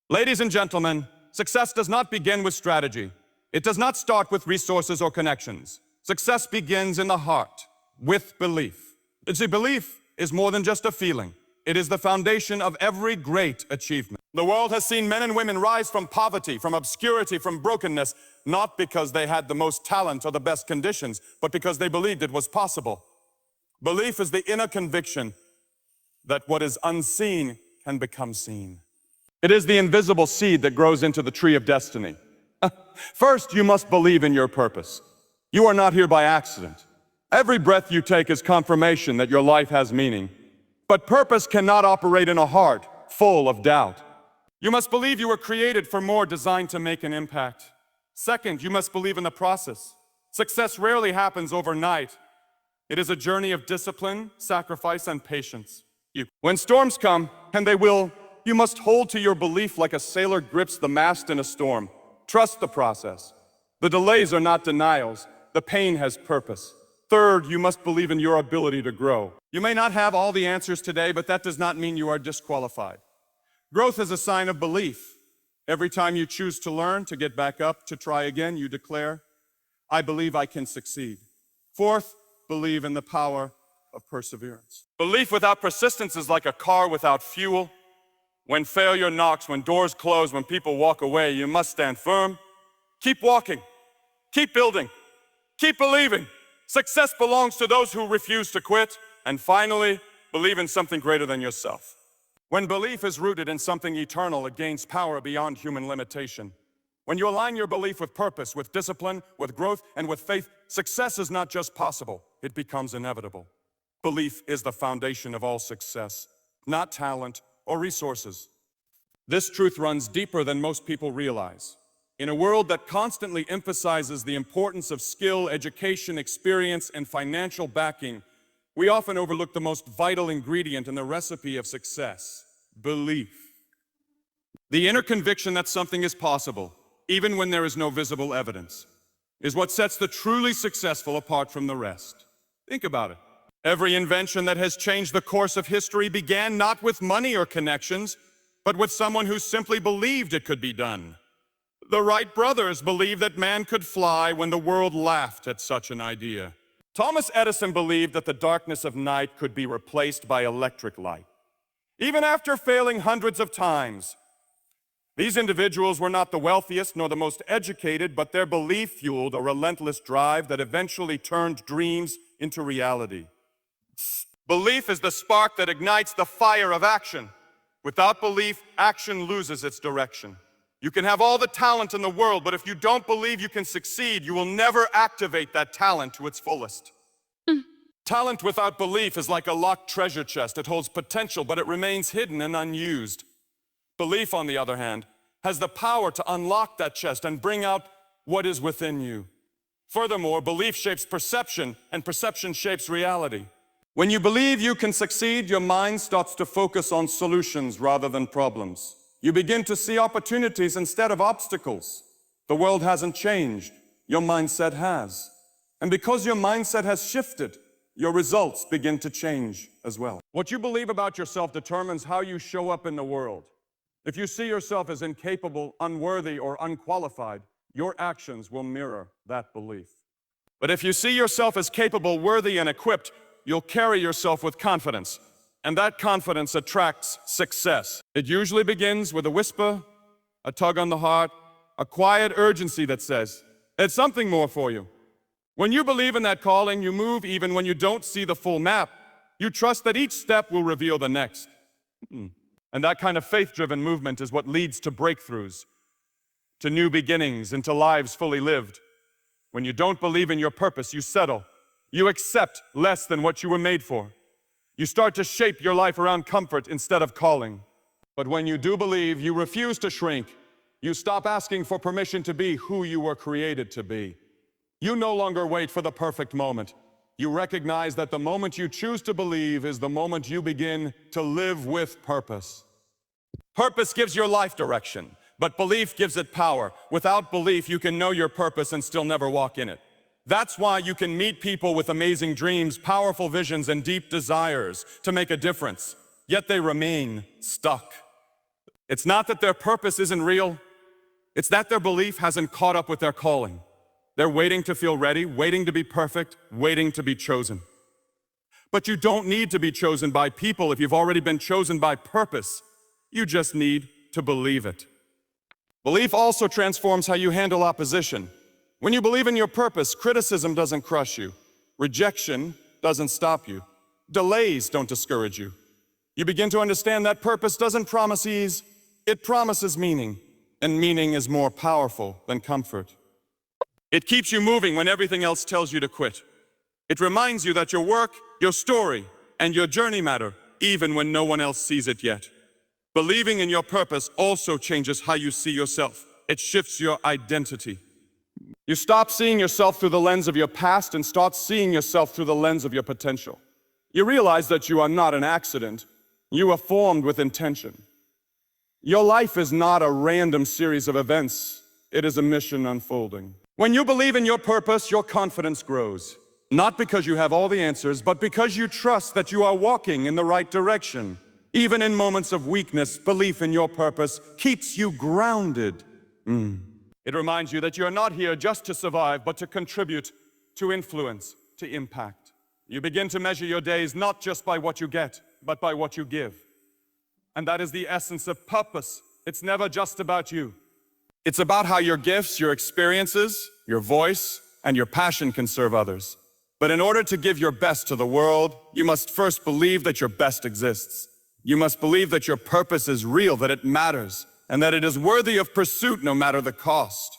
Ladies and gentlemen, success does not begin with strategy. It does not start with resources or connections. Success begins in the heart, with belief. See, belief is more than just a feeling. It is the foundation of every great achievement. The world has seen men and women rise from poverty, from obscurity, from brokenness, not because they had the most talent or the best conditions, but because they believed it was possible. Belief is the inner conviction that what is unseen can become seen. It is the invisible seed that grows into the tree of destiny. First, you must believe in your purpose. You are not here by accident. Every breath you take is confirmation that your life has meaning. But purpose cannot operate in a heart full of doubt. You must believe you were created for more, designed to make an impact. Second, you must believe in the process. Success rarely happens overnight. It is a journey of discipline, sacrifice, and patience. When storms come, and they will, you must hold to your belief like a sailor grips the mast in a storm. Trust the process. The delays are not denials. The pain has purpose. Third, you must believe in your ability to grow. You may not have all the answers today, but that does not mean you are disqualified. Growth is a sign of belief. Every time you choose to learn, to get back up, to try again, you declare, I believe I can succeed. Fourth, believe in the power of perseverance. Belief without persistence is like a car without fuel. When failure knocks, when doors close, when people walk away, you must stand firm. Keep walking. Keep building. Keep believing. Success belongs to those who refuse to quit. And finally, believe in something greater than yourself. When belief is rooted in something eternal, it gains power beyond human limitation. When you align your belief with purpose, with discipline, with growth, and with faith, success is not just possible, it becomes inevitable. Belief is the foundation of all success, not talent or resources. This truth runs deeper than most people realize. In a world that constantly emphasizes the importance of skill, education, experience, and financial backing, we often overlook the most vital ingredient in the recipe of success: belief. The inner conviction that something is possible, even when there is no visible evidence, is what sets the truly successful apart from the rest. Think about it. Every invention that has changed the course of history began not with money or connections, but with someone who simply believed it could be done. The Wright brothers believed that man could fly when the world laughed at such an idea. Thomas Edison believed that the darkness of night could be replaced by electric light. Even after failing hundreds of times, these individuals were not the wealthiest nor the most educated, but their belief fueled a relentless drive that eventually turned dreams into reality. Belief is the spark that ignites the fire of action. Without belief, action loses its direction. You can have all the talent in the world, but if you don't believe you can succeed, you will never activate that talent to its fullest. Talent without belief is like a locked treasure chest. It holds potential, but it remains hidden and unused. Belief, on the other hand, has the power to unlock that chest and bring out what is within you. Furthermore, belief shapes perception, and perception shapes reality. When you believe you can succeed, your mind starts to focus on solutions rather than problems. You begin to see opportunities instead of obstacles. The world hasn't changed. Your mindset has. And because your mindset has shifted, your results begin to change as well. What you believe about yourself determines how you show up in the world. If you see yourself as incapable, unworthy, or unqualified, your actions will mirror that belief. But if you see yourself as capable, worthy, and equipped, you'll carry yourself with confidence. And that confidence attracts success. It usually begins with a whisper, a tug on the heart, a quiet urgency that says, "It's something more for you." When you believe in that calling, you move even when you don't see the full map. You trust that each step will reveal the next. And that kind of faith-driven movement is what leads to breakthroughs, to new beginnings, into lives fully lived. When you don't believe in your purpose, you settle. You accept less than what you were made for. You start to shape your life around comfort instead of calling. But when you do believe, you refuse to shrink. You stop asking for permission to be who you were created to be. You no longer wait for the perfect moment. You recognize that the moment you choose to believe is the moment you begin to live with purpose. Purpose gives your life direction, but belief gives it power. Without belief, you can know your purpose and still never walk in it. That's why you can meet people with amazing dreams, powerful visions, and deep desires to make a difference, yet they remain stuck. It's not that their purpose isn't real. It's that their belief hasn't caught up with their calling. They're waiting to feel ready, waiting to be perfect, waiting to be chosen. But you don't need to be chosen by people if you've already been chosen by purpose. You just need to believe it. Belief also transforms how you handle opposition. When you believe in your purpose, criticism doesn't crush you. Rejection doesn't stop you. Delays don't discourage you. You begin to understand that purpose doesn't promise ease, it promises meaning, and meaning is more powerful than comfort. It keeps you moving when everything else tells you to quit. It reminds you that your work, your story, and your journey matter, even when no one else sees it yet. Believing in your purpose also changes how you see yourself. It shifts your identity. You stop seeing yourself through the lens of your past and start seeing yourself through the lens of your potential. You realize that you are not an accident. You are formed with intention. Your life is not a random series of events. It is a mission unfolding. When you believe in your purpose, your confidence grows. Not because you have all the answers, but because you trust that you are walking in the right direction. Even in moments of weakness, belief in your purpose keeps you grounded. It reminds you that you are not here just to survive, but to contribute, to influence, to impact. You begin to measure your days not just by what you get, but by what you give. And that is the essence of purpose. It's never just about you. It's about how your gifts, your experiences, your voice, and your passion can serve others. But in order to give your best to the world, you must first believe that your best exists. You must believe that your purpose is real, that it matters, and that it is worthy of pursuit no matter the cost.